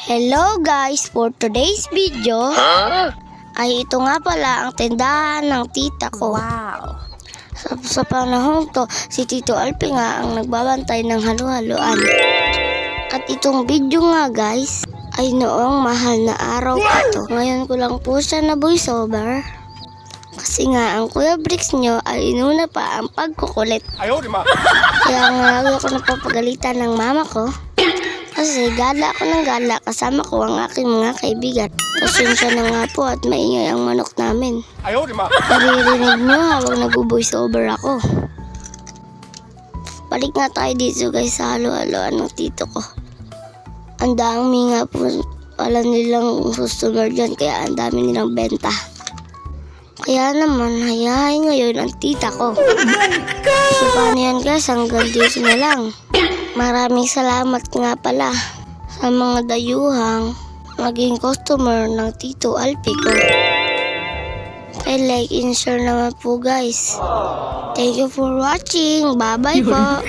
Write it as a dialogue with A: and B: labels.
A: Hello guys! For today's video, ay ito nga pala ang tindahan ng tita ko.
B: Wow!
A: Sa panahon to, si Tito Alpi nga ang nagbabantay ng halo-haloan. At itong video nga guys, ay noong mahal na araw pa to. Ngayon ko lang po siya na voiceover. Kasi nga ang Kuya Bricks nyo ay inuna pa ang pagkukulit. Kaya nga ako napapagalitan ng mama ko. Kasi gala ako ng gala, kasama ko ang aking mga kaibigan. Pasensya na nga po at maingay ang manok namin. Naririnig nyo habang nag-voice over ako. Balik nga tayo dito guys sa halo-haloan ng tito ko. Ang dami nga po pala nilang customer dyan, kaya ang dami nilang benta. Kaya naman, hayahay ngayon ang tita ko. So paano yan guys, hanggang dito na lang. Maraming salamat nga pala sa mga dayuhang maging customer ng Tito Alpi ko. Kaya like and share naman po guys. Thank you for watching. Bye bye po.